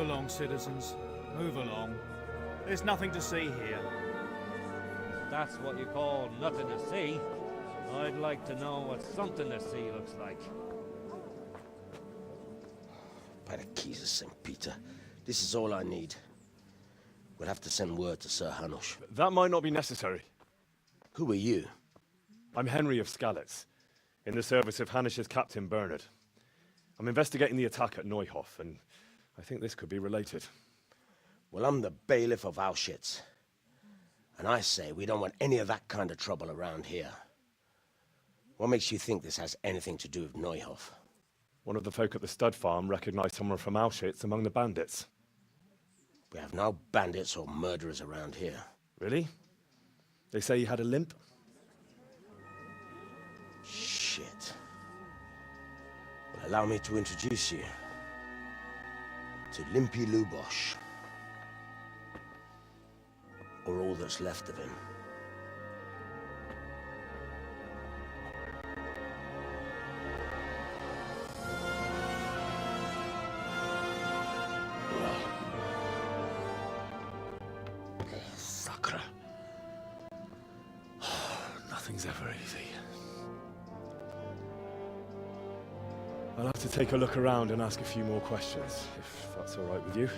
along, citizens. Move along. There's nothing to see here. That's what you call nothing to see. I'd like to know what something to see looks like. By the keys of St. Peter, this is all I need. We'll have to send word to Sir Hanush. That might not be necessary. Who are you? I'm Henry of Skalitz, in the service of Hanush's captain Bernard. I'm investigating the attack at Neuhof, and I think this could be related. Well, I'm the bailiff of Auschwitz. And I say we don't want any of that kind of trouble around here. What makes you think this has anything to do with Neuhof? One of the folk at the stud farm recognized someone from Auschwitz among the bandits. We have no bandits or murderers around here. Really? They say he had a limp? Shit. Well, allow me to introduce you to Limpy Lubosh. Or all that's left of him. Sakra. Nothing's ever easy. I'll have to take a look around and ask a few more questions, if that's all right with you.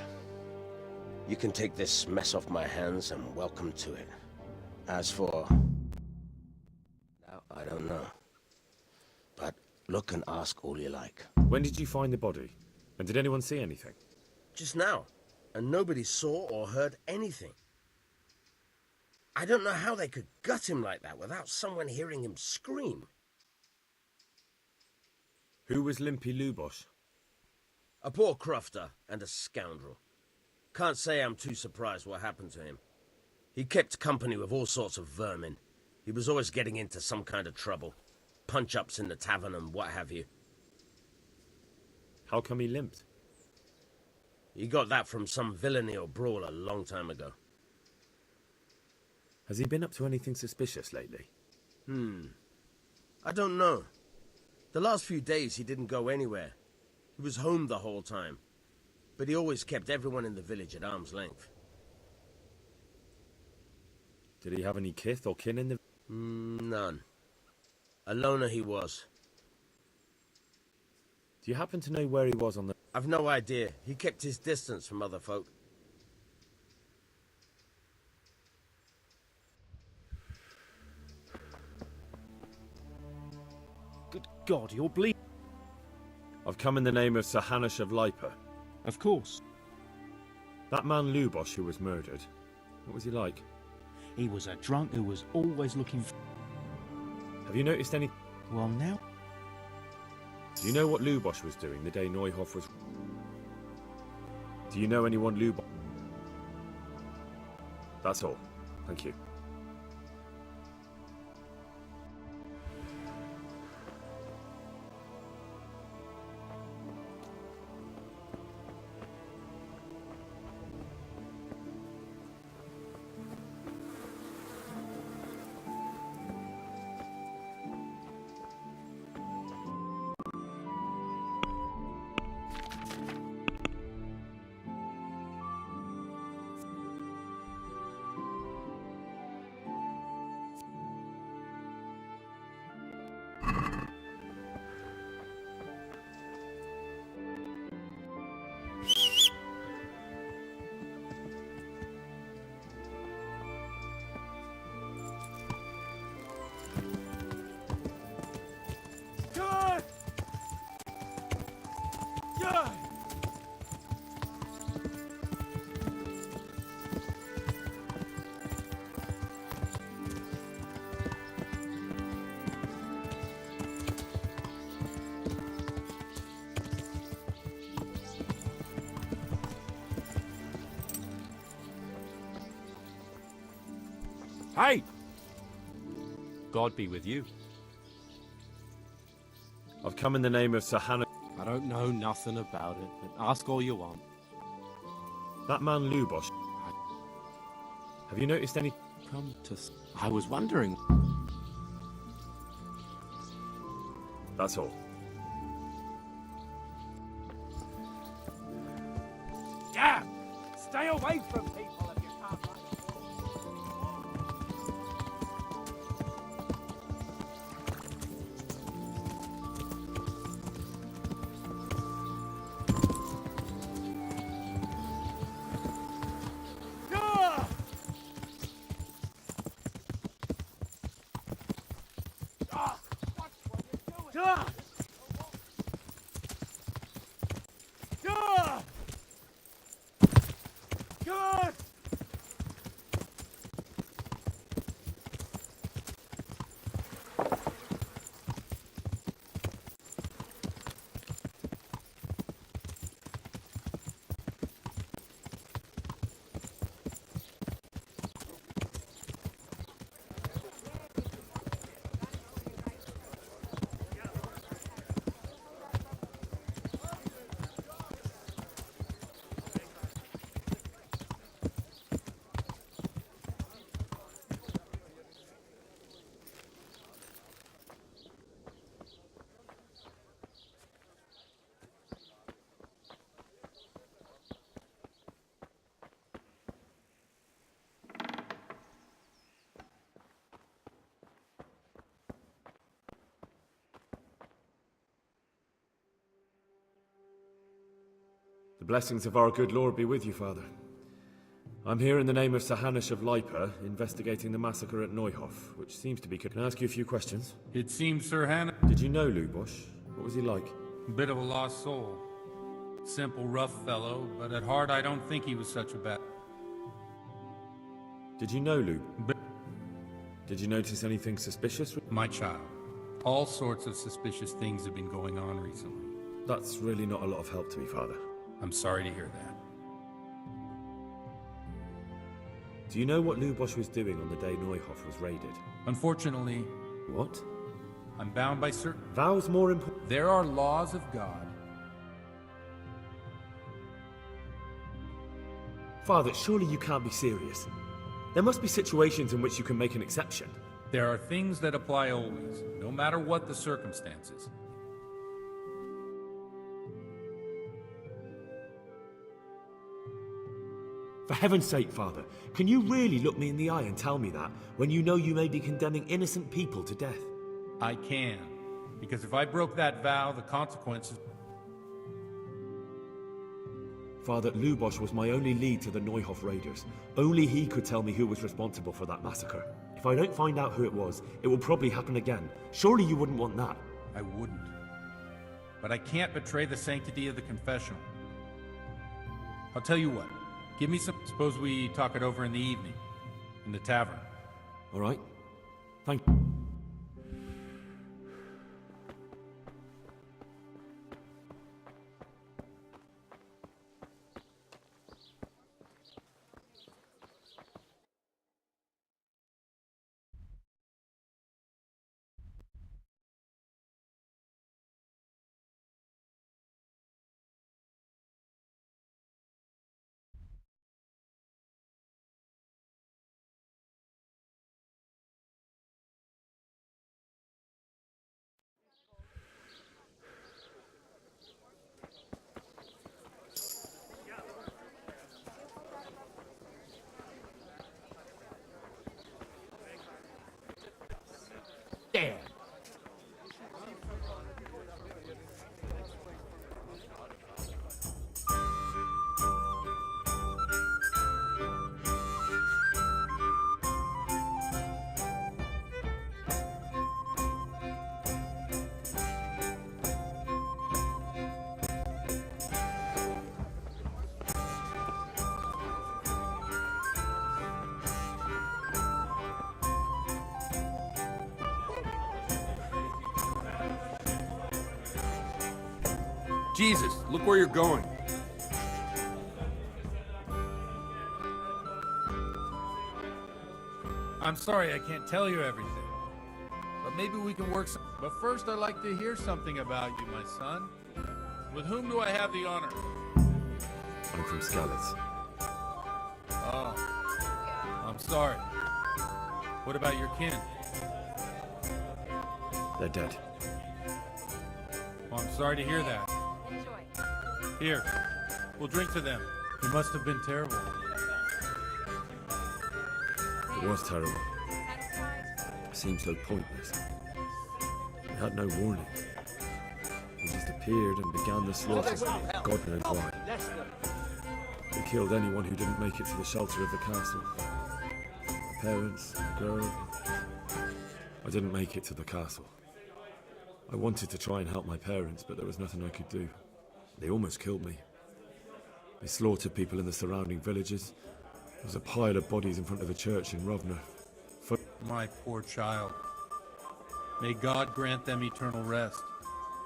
You can take this mess off my hands and welcome to it. As for... now, I don't know. But look and ask all you like. When did you find the body? And did anyone see anything? Just now. And nobody saw or heard anything. I don't know how they could gut him like that without someone hearing him scream. Who was Limpy Lubosh? A poor crofter and a scoundrel. Can't say I'm too surprised what happened to him. He kept company with all sorts of vermin. He was always getting into some kind of trouble. Punch-ups in the tavern and what have you. How come he limped? He got that from some villainy or brawl a long time ago. Has he been up to anything suspicious lately? I don't know. The last few days he didn't go anywhere. He was home the whole time. But he always kept everyone in the village at arm's length. Did he have any kith or kin in the... None. A loner he was. Do you happen to know where he was on the... I've no idea. He kept his distance from other folk. Good God, you're bleeding. I've come in the name of Sir Hanush of Lipa. Of course. That man Lubosh who was murdered, what was he like? He was a drunk who was always looking for... Have you noticed any... Well, now... Do you know what Lubosh was doing the day Neuhof was... Do you know anyone Lubosh... That's all. Thank you. Hey! God be with you. I've come in the name of Sir Hanush... I don't know nothing about it, but ask all you want. That man Lubosh... Have you noticed any... Come to... I was wondering... That's all. Get Yeah! Yeah! Good! The blessings of our good Lord be with you, Father. I'm here in the name of Sir Hanush of Leipa, investigating the massacre at Neuhof, which seems to be... Can I ask you a few questions? It seems Sir Hannah... Did you know Lubosh? What was he like? Bit of a lost soul. Simple, rough fellow, but at heart I don't think he was such a bad... Did you know Lub? But Did you notice anything suspicious? my child, all sorts of suspicious things have been going on recently. That's really not a lot of help to me, Father. I'm sorry to hear that. Do you know what Lubosh was doing on the day Neuhof was raided? Unfortunately, What? I'm bound by certain... Vows more important... There are laws of God. Father, surely you can't be serious. There must be situations in which you can make an exception. There are things that apply always, no matter what the circumstances. For heaven's sake, Father, can you really look me in the eye and tell me that, when you know you may be condemning innocent people to death? I can, because if I broke that vow, the consequences... Father, Lubosh was my only lead to the Neuhof raiders. Only he could tell me who was responsible for that massacre. If I don't find out who it was, it will probably happen again. Surely you wouldn't want that. I wouldn't. But I can't betray the sanctity of the confessional. I'll tell you what. Give me some... Suppose we talk it over in the evening. In the tavern. All right? Thank you. Damn! Jesus, look where you're going. I'm sorry I can't tell you everything. But maybe we can work some... But first I'd like to hear something about you, my son. With whom do I have the honor? I'm from Skalitz. Oh. I'm sorry. What about your kin? They're dead. Well, I'm sorry to hear that. Here, we'll drink to them. It must have been terrible. It was terrible. It seemed so pointless. We had no warning. He just appeared and began the slaughter. God knows why. They killed anyone who didn't make it to the shelter of the castle. My parents, the girl. I didn't make it to the castle. I wanted to try and help my parents, but there was nothing I could do. They almost killed me. They slaughtered people in the surrounding villages. There was a pile of bodies in front of a church in Rovna. My poor child. May God grant them eternal rest.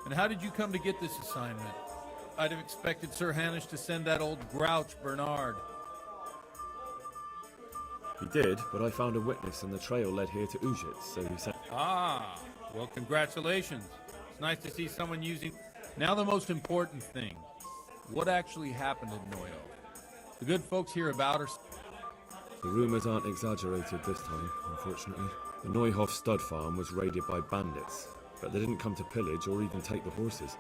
And how did you come to get this assignment? I'd have expected Sir Hanish to send that old grouch, Bernard. He did, but I found a witness and the trail led here to Ujit, so he sent... Ah, well, congratulations. It's nice to see someone using... Now the most important thing. What actually happened in Noyo? The good folks here about her... The rumours aren't exaggerated this time, unfortunately. The Neuhoff stud farm was raided by bandits, but they didn't come to pillage or even take the horses.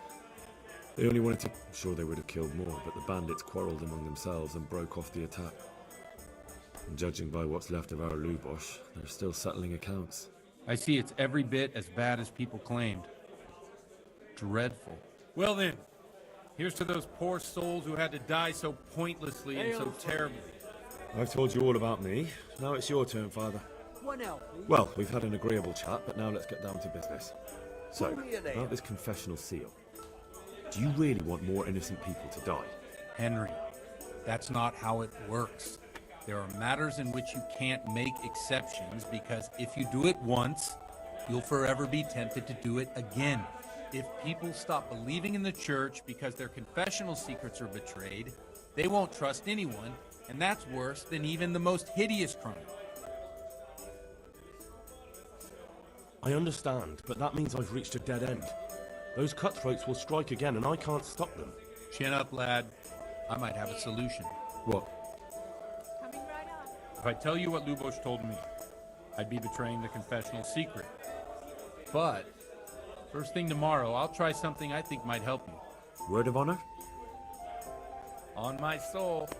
They only wanted to... I'm sure they would have killed more, but the bandits quarrelled among themselves and broke off the attack. And judging by what's left of our Lubosh, they're still settling accounts. I see it's every bit as bad as people claimed. Dreadful. Well then, here's to those poor souls who had to die so pointlessly and so terribly. I've told you all about me. Now it's your turn, Father. One out, please. Well, we've had an agreeable chat, but now let's get down to business. So, about this confessional seal. Do you really want more innocent people to die? Henry, that's not how it works. There are matters in which you can't make exceptions because if you do it once, you'll forever be tempted to do it again. If people stop believing in the church because their confessional secrets are betrayed, they won't trust anyone, and that's worse than even the most hideous crime. I understand, but that means I've reached a dead end. Those cutthroats will strike again, and I can't stop them. Chin up, lad. I might have a solution. What? Coming right on. If I tell you what Lubosh told me, I'd be betraying the confessional secret. But, first thing tomorrow, I'll try something I think might help you. Word of honor? On my soul.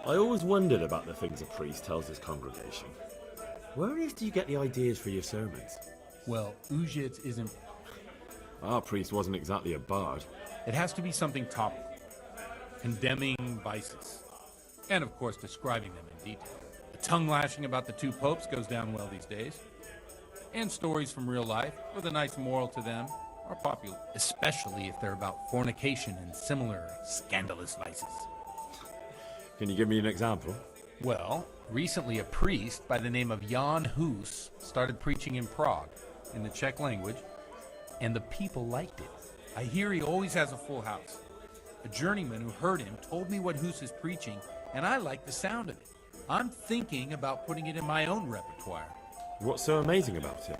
I always wondered about the things a priest tells his congregation. Where on earth do you get the ideas for your sermons? Well, Ujit isn't... Our priest wasn't exactly a bard. It has to be something topical. Condemning vices. And of course, describing them in detail. The tongue lashing about the two popes goes down well these days. And stories from real life, with a nice moral to them, are popular. Especially if they're about fornication and similar scandalous vices. Can you give me an example? Well, recently a priest by the name of Jan Hus started preaching in Prague, in the Czech language, and the people liked it. I hear he always has a full house. A journeyman who heard him told me what Hus is preaching, and I like the sound of it. I'm thinking about putting it in my own repertoire. What's so amazing about it?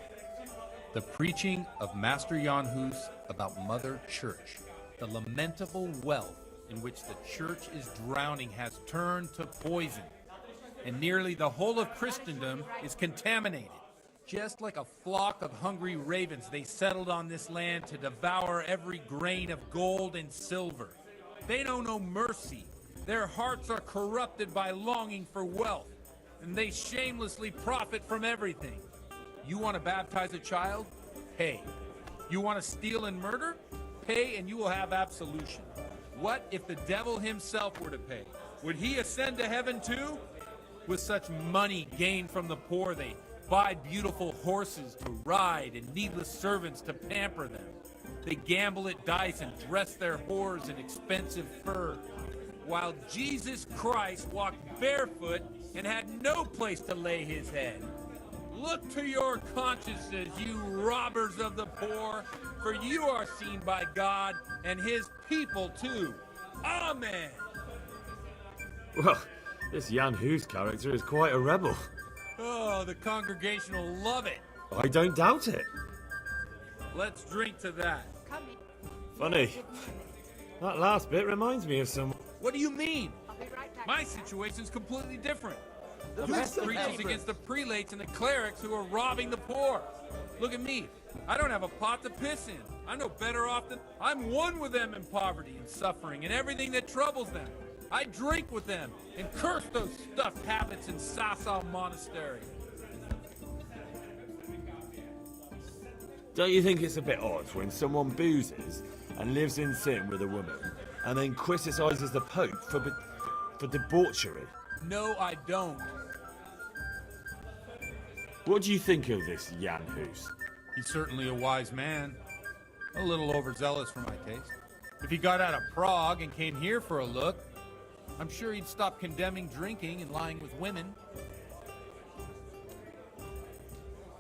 The preaching of Master Jan Hus about Mother Church. The lamentable wealth in which the church is drowning has turned to poison, and nearly the whole of Christendom is contaminated. Just like a flock of hungry ravens, they settled on this land to devour every grain of gold and silver. They know no mercy. Their hearts are corrupted by longing for wealth, and they shamelessly profit from everything. You want to baptize a child? Pay. You want to steal and murder? Pay and you will have absolution. What if the devil himself were to pay? Would he ascend to heaven too? With such money gained from the poor, they buy beautiful horses to ride and needless servants to pamper them. They gamble at dice and dress their whores in expensive fur, while Jesus Christ walked barefoot and had no place to lay his head. Look to your consciences, you robbers of the poor, for you are seen by God and his people too. Amen. Well, this Jan Hus character is quite a rebel. Oh, the congregation will love it. I don't doubt it. Let's drink to that. Coming. Funny. That last bit reminds me of someone. What do you mean? I'll be right back. My situation's completely different. The This best of preaches favorites. against the prelates and the clerics who are robbing the poor. Look at me. I don't have a pot to piss in. I'm no better off than... I'm one with them in poverty and suffering and everything that troubles them. I drink with them and curse those stuffed habits in Sasau Monastery. Don't you think it's a bit odd when someone boozes and lives in sin with a woman and then criticises the Pope for debauchery? No, I don't. What do you think of this Jan Hus? He's certainly a wise man. A little overzealous for my taste. If he got out of Prague and came here for a look, I'm sure he'd stop condemning drinking and lying with women.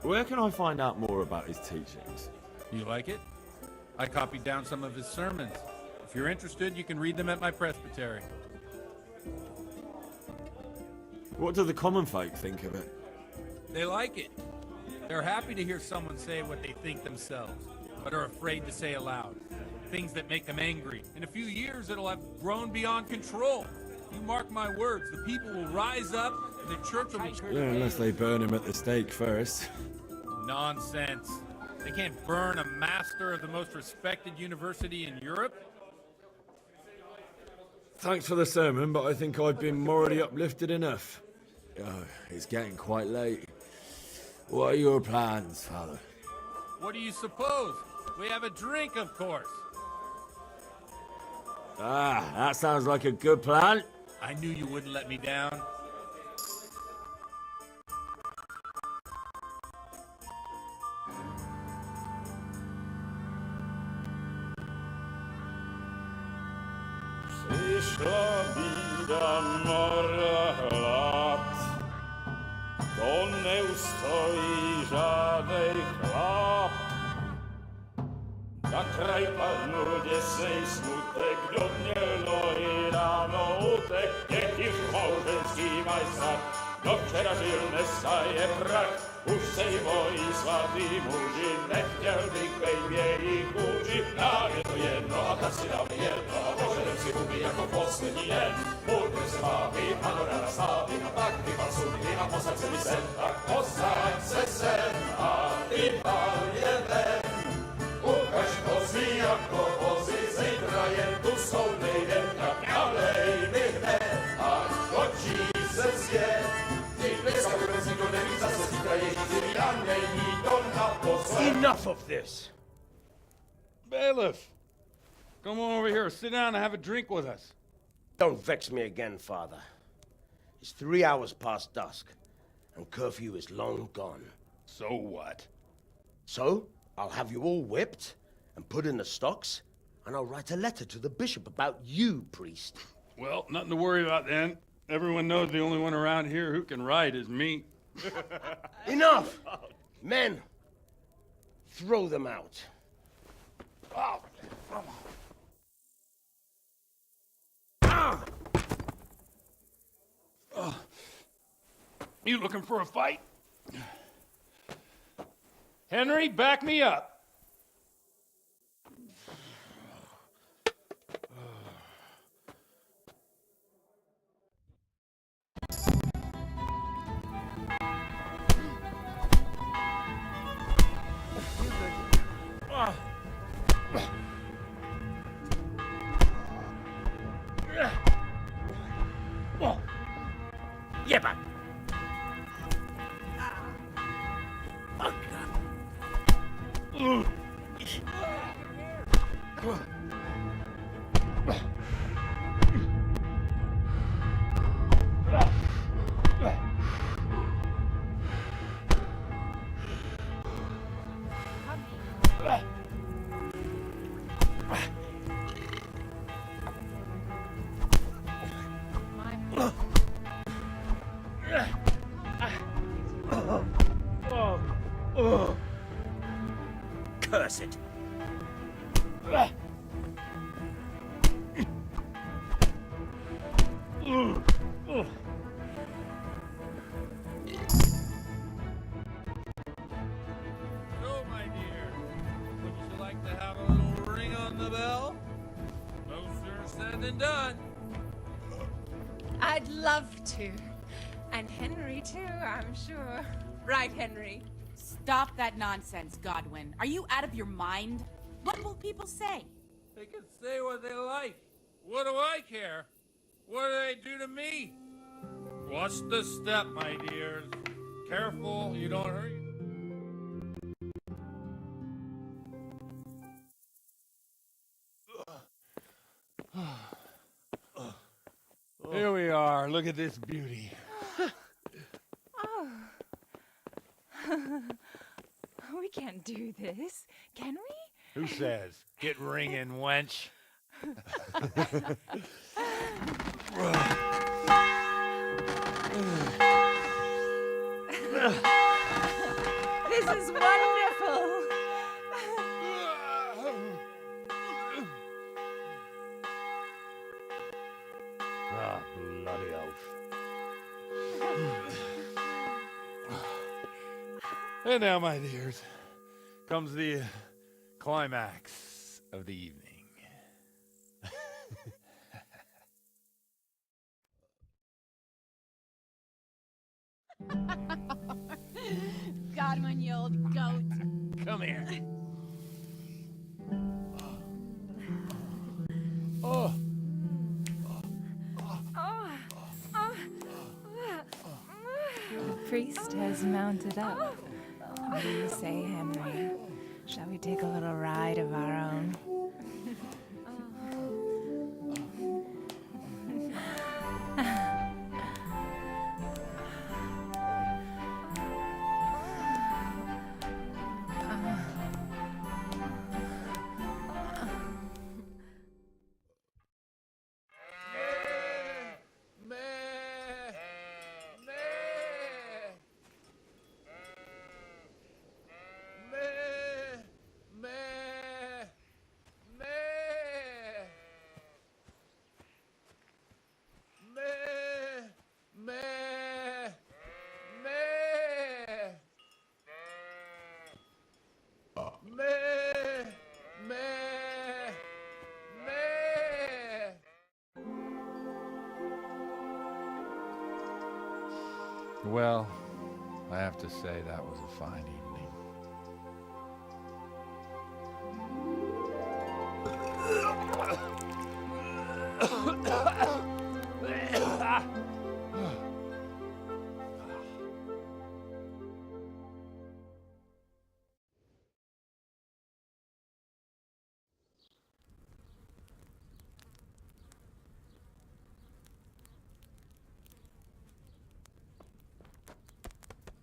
Where can I find out more about his teachings? You like it? I copied down some of his sermons. If you're interested, you can read them at my presbytery. What do the common folk think of it? They like it. They're happy to hear someone say what they think themselves, but are afraid to say aloud. Things that make them angry. In a few years, it'll have grown beyond control. You mark my words, the people will rise up, and the church will be... Yeah, unless they burn him at the stake first. Nonsense. They can't burn a master of the most respected university in Europe. Thanks for the sermon, but I think I've been morally uplifted enough. Oh, it's getting quite late. What are your plans, Father? What do you suppose? We have a drink, of course. Ah, that sounds like a good plan. I knew you wouldn't let me down. Přišla bída mora hlad, to neustojí žádnej chlap. Na kraj padnul děsej smutek, kdo měl nohy ráno utek, děti v mouženský mají sad, kdo včera žil, dneska je prach. Už sej moji svatý muži, nechtěl bych bejt v jejich kůži. Nám je to jedno a tak si dáme jedno a požerem si huby jako poslední den. Budeme se bavit a do rána slávy a tak vypal sudy a posaď se mi sem. Tak posaď se sem a vypal je ven. Ukaž kozy jako vozy, zítra jen tu soudnej den. Tak nalej mi hned a točí se svět. Enough of this! Bailiff! Come on over here, sit down and have a drink with us. Don't vex me again, Father. It's 3 hours past dusk, and curfew is long gone. So what? So, I'll have you all whipped and put in the stocks, and I'll write a letter to the bishop about you, priest. Well, nothing to worry about then. Everyone knows the only one around here who can write is me. Enough! Men, throw them out. Oh. You looking for a fight? Henry, back me up. Yeah, man. Curse it. So, my dear, would you like to have a little ring on the bell? No sooner said than done. I'd love to. And Henry, too, I'm sure. Right, Henry? Stop that nonsense, Godwin. Are you out of your mind? What will people say? They can say what they like. What do I care? What do they do to me? Watch the step, my dears. Careful, you don't hurt. Here we are. Look at this beauty. Oh. We can't do this, can we? Who says? Get ringing, wench. This is wonderful. Ah, bloody oath. And now, my dears, comes the climax of the evening. Godwin, you old goat. Come here. Oh. The priest has mounted up. What do you say, Henry? Shall we take a little ride of our own? Well, I have to say that was a fine evening.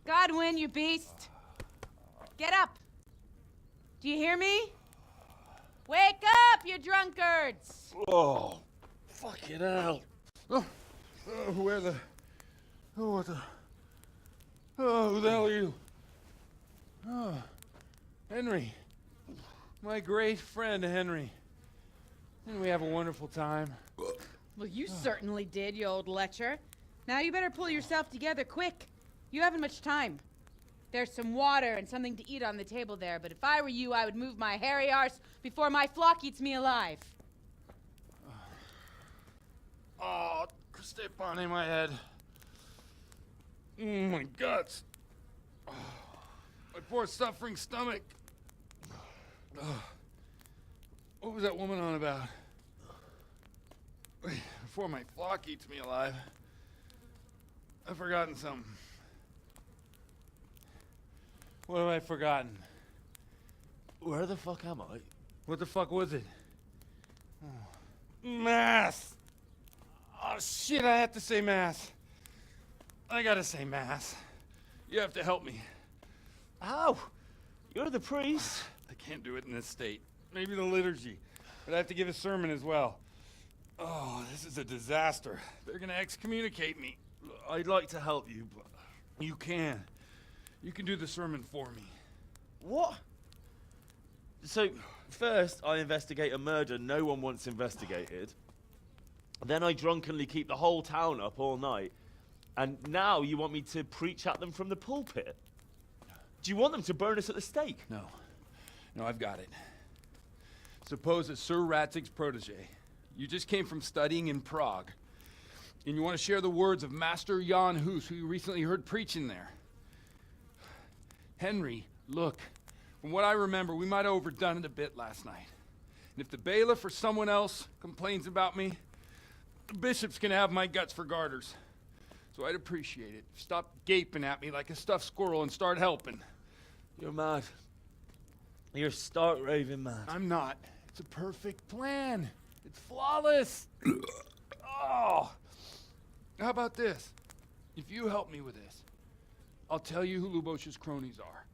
Godwin, you beast. Get up. Do you hear me? Wake up, you drunkards! Oh, fucking hell. Where the... Oh, what the... Oh, who the hell are you? Oh, Henry. My great friend, Henry. Didn't we have a wonderful time? Well, you certainly did, you old lecher. Now you better pull yourself together quick. You haven't much time. There's some water and something to eat on the table there, but if I were you, I would move my hairy arse before my flock eats me alive. Oh, step on in my head. My guts. Oh, my poor suffering stomach. What was that woman on about? Before my flock eats me alive. I've forgotten something. What have I forgotten? Where the fuck am I? What the fuck was it? Oh. Mass! Oh shit, I have to say mass. I gotta say mass. You have to help me. How? You're the priest. I can't do it in this state. Maybe the liturgy. But I have to give a sermon as well. Oh, this is a disaster. They're gonna excommunicate me. I'd like to help you, but... You can. You can do the sermon for me. What? So, first I investigate a murder no one wants investigated. Then I drunkenly keep the whole town up all night. And now you want me to preach at them from the pulpit? Do you want them to burn us at the stake? No. No, I've got it. Suppose that Sir Ratzig's protege. You just came from studying in Prague. And you want to share the words of Master Jan Hus, who you recently heard preaching there. Henry, look, from what I remember, we might have overdone it a bit last night. And if the bailiff or someone else complains about me, the bishop's gonna have my guts for garters. So I'd appreciate it. Stop gaping at me like a stuffed squirrel and start helping. You're mad. You're stark raving mad. I'm not. It's a perfect plan. It's flawless. Oh. How about this? If you help me with this, I'll tell you who Lubosh's cronies are.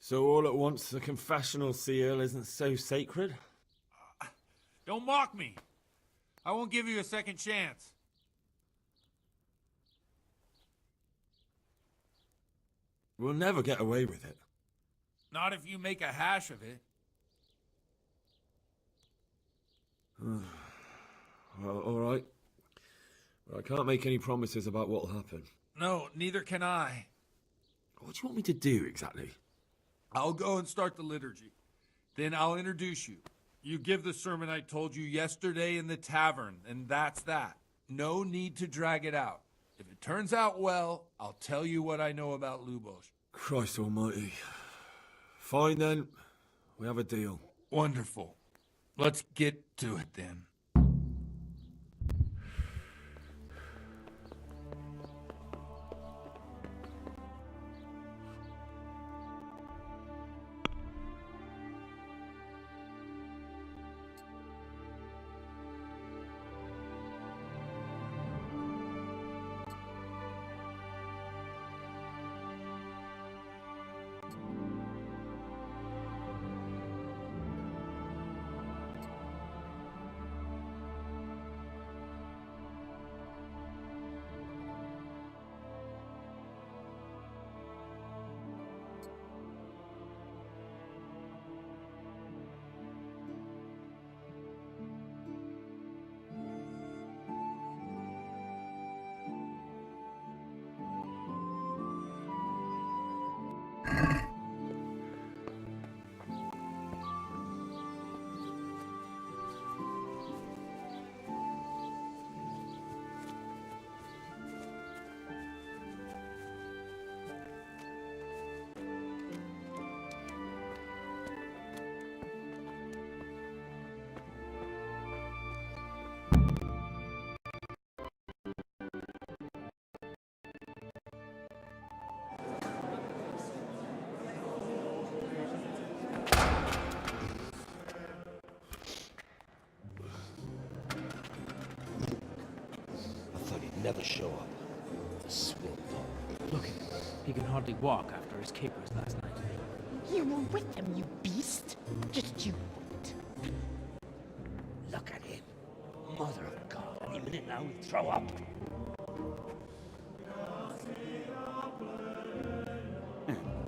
So all at once the confessional seal isn't so sacred? Don't mock me. I won't give you a second chance. We'll never get away with it. Not if you make a hash of it. Well, all right. But I can't make any promises about what'll happen. No, neither can I. What do you want me to do, exactly? I'll go and start the liturgy. Then I'll introduce you. You give the sermon I told you yesterday in the tavern, and that's that. No need to drag it out. If it turns out well, I'll tell you what I know about Lubos. Christ almighty. Fine then. We have a deal. Wonderful. Let's get to it then. Never show up. The swim dog. Look at him. He can hardly walk after his capers last night. You were with him, you beast. Just you wait. Look at him. Mother of God. Any minute now he'll throw up.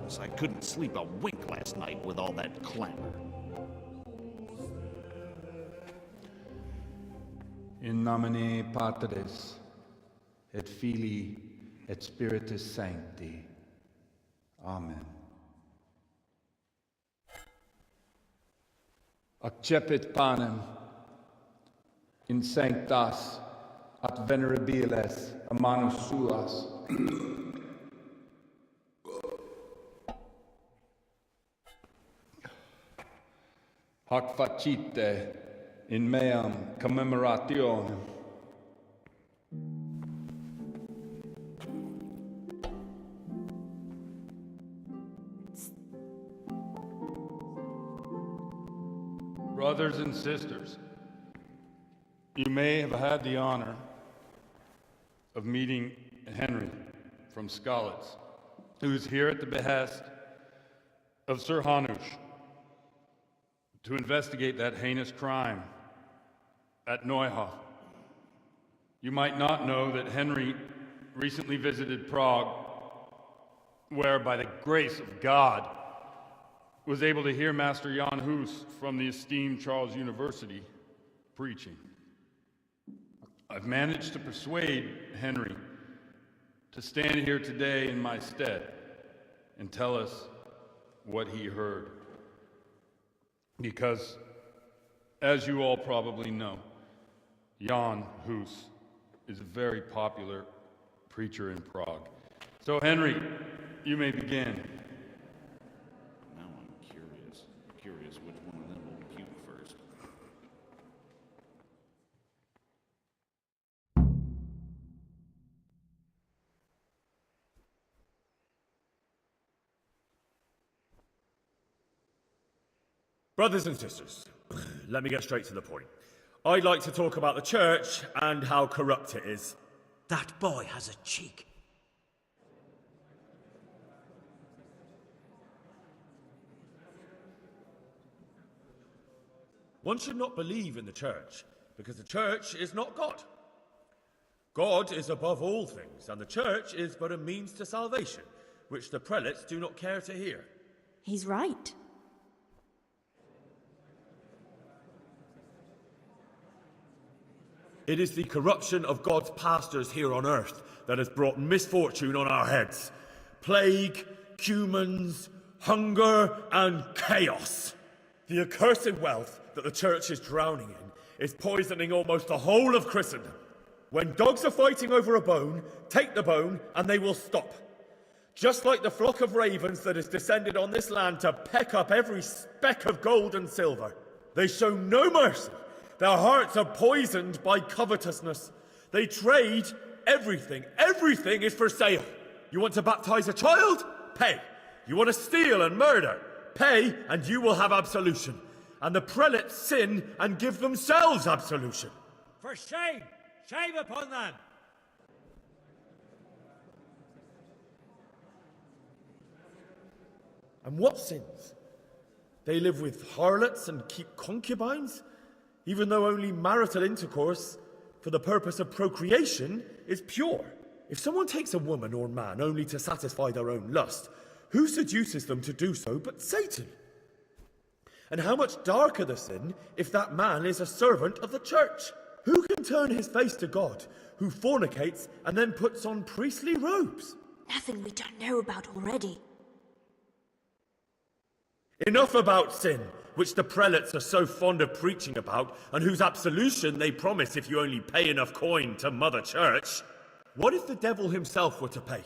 Guess I couldn't sleep a wink last night with all that clamor. In nomine Patris, et Filii, et Spiritus Sancti. Amen. Accepit panem in sanctas at venerabiles a manus suas. Hac facite in meam commemorationem. Brothers and sisters, you may have had the honor of meeting Henry from Skalitz, who is here at the behest of Sir Hanush to investigate that heinous crime at Neuhof. You might not know that Henry recently visited Prague, where, by the grace of God, was able to hear Master Jan Hus from the esteemed Charles University preaching. I've managed to persuade Henry to stand here today in my stead and tell us what he heard. Because, as you all probably know, Jan Hus is a very popular preacher in Prague. So, Henry, you may begin. Curious which one of them will puke first. Brothers and sisters, let me get straight to the point. I'd like to talk about the church and how corrupt it is. That boy has a cheek. One should not believe in the church, because the church is not God. God is above all things, and the church is but a means to salvation, which the prelates do not care to hear. He's right. It is the corruption of God's pastors here on earth that has brought misfortune on our heads. Plague, cumens, hunger, and chaos. The accursed wealth that the church is drowning in is poisoning almost the whole of Christendom. When dogs are fighting over a bone, take the bone and they will stop. Just like the flock of ravens that has descended on this land to peck up every speck of gold and silver. They show no mercy. Their hearts are poisoned by covetousness. They trade everything. Everything is for sale. You want to baptize a child? Pay. You want to steal and murder? Pay, and you will have absolution. And the prelates sin and give themselves absolution. For shame! Shame upon them! And what sins? They live with harlots and keep concubines, even though only marital intercourse for the purpose of procreation is pure. If someone takes a woman or man only to satisfy their own lust, who seduces them to do so but Satan? And how much darker the sin if that man is a servant of the church? Who can turn his face to God, who fornicates and then puts on priestly robes? Nothing we don't know about already. Enough about sin, which the prelates are so fond of preaching about, and whose absolution they promise if you only pay enough coin to Mother Church. What if the devil himself were to pay?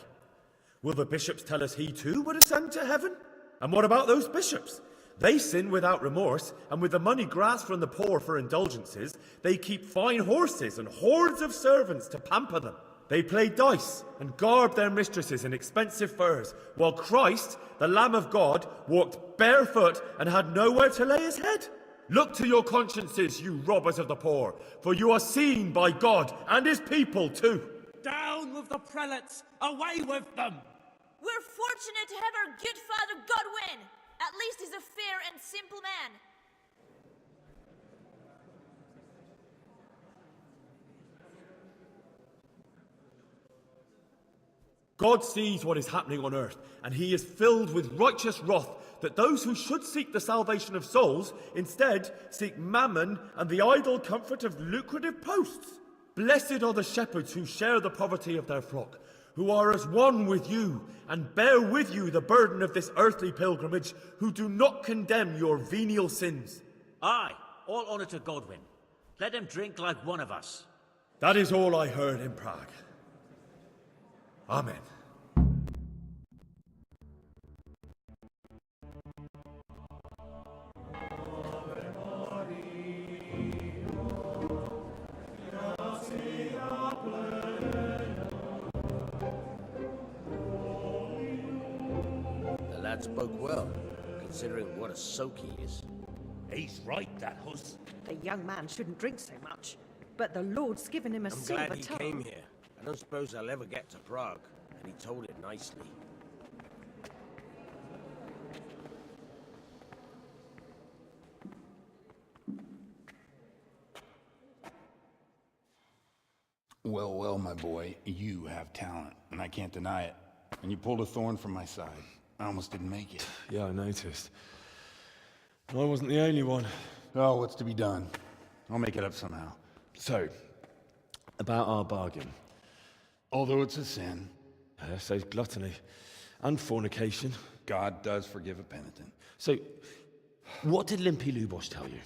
Will the bishops tell us he too would ascend to heaven? And what about those bishops? They sin without remorse, and with the money grasped from the poor for indulgences, they keep fine horses and hordes of servants to pamper them. They play dice and garb their mistresses in expensive furs, while Christ, the Lamb of God, walked barefoot and had nowhere to lay his head. Look to your consciences, you robbers of the poor, for you are seen by God and his people too. Down with the prelates! Away with them! We're fortunate to have our good Father Godwin! At least he's a fair and simple man. God sees what is happening on earth, and he is filled with righteous wrath that those who should seek the salvation of souls instead seek mammon and the idle comfort of lucrative posts. Blessed are the shepherds who share the poverty of their flock, who are as one with you and bear with you the burden of this earthly pilgrimage, who do not condemn your venial sins. Aye, all honour to Godwin. Let him drink like one of us. That is all I heard in Prague. Amen. The lad spoke well, considering what a soak he is. He's right, that huss. The young man shouldn't drink so much, but the Lord's given him a I'm silver glad he tongue. came here. I don't suppose I'll ever get to Prague, and he told it nicely. Well, well, my boy, you have talent, and I can't deny it. And you pulled a thorn from my side. I almost didn't make it. Yeah, I noticed. And I wasn't the only one. Oh, what's to be done? I'll make it up somehow. So, about our bargain. Although it's a sin. So gluttony and fornication. God does forgive a penitent. So, what did Limpy Lubos tell you?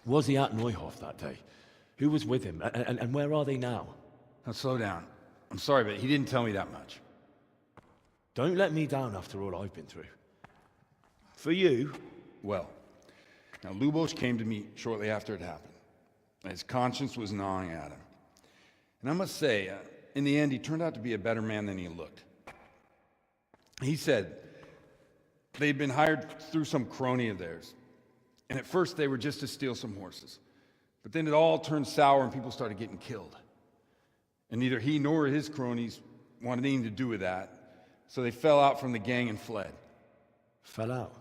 Was he at Neuhof that day? Who was with him? And where are they now? Now, slow down. I'm sorry, but he didn't tell me that much. Don't let me down after all I've been through. For you... Well, now Lubos came to me shortly after it happened. His conscience was gnawing at him. And I must say, in the end, he turned out to be a better man than he looked. He said they'd been hired through some crony of theirs. And at first they were just to steal some horses. But then it all turned sour and people started getting killed. And neither he nor his cronies wanted anything to do with that. So they fell out from the gang and fled. Fell out?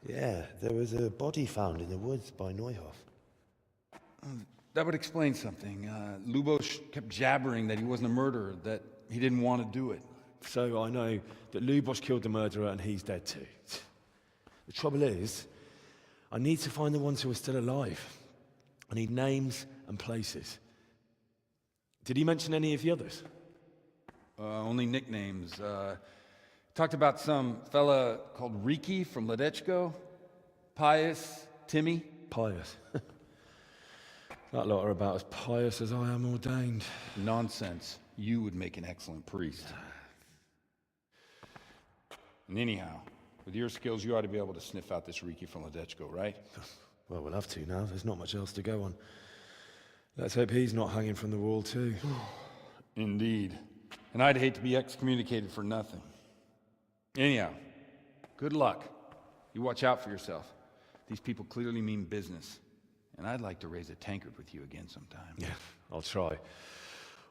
Yeah, there was a body found in the woods by Neuhoff. That would explain something. Lubos kept jabbering that he wasn't a murderer, that he didn't want to do it. So I know that Lubos killed the murderer and he's dead too. The trouble is, I need to find the ones who are still alive. I need names and places. Did he mention any of the others? Only nicknames. Talked about some fella called Riki from Ledechko, Pius, Timmy. Pius. That lot are about as pious as I am ordained. Nonsense. You would make an excellent priest. And anyhow, with your skills, you ought to be able to sniff out this Riki from Ledechko, right? Well, we'll have to now. There's not much else to go on. Let's hope he's not hanging from the wall too. Indeed. And I'd hate to be excommunicated for nothing. Anyhow, good luck. You watch out for yourself. These people clearly mean business. And I'd like to raise a tankard with you again sometime. Yeah, I'll try.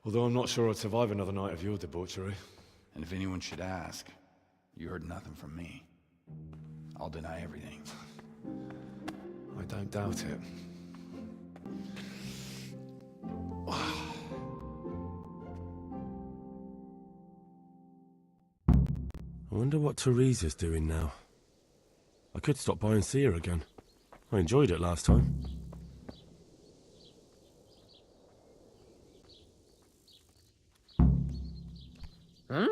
Although I'm not sure I'd survive another night of your debauchery. And if anyone should ask, you heard nothing from me. I'll deny everything. I don't doubt it. I wonder what Teresa's doing now. I could stop by and see her again. I enjoyed it last time. Huh?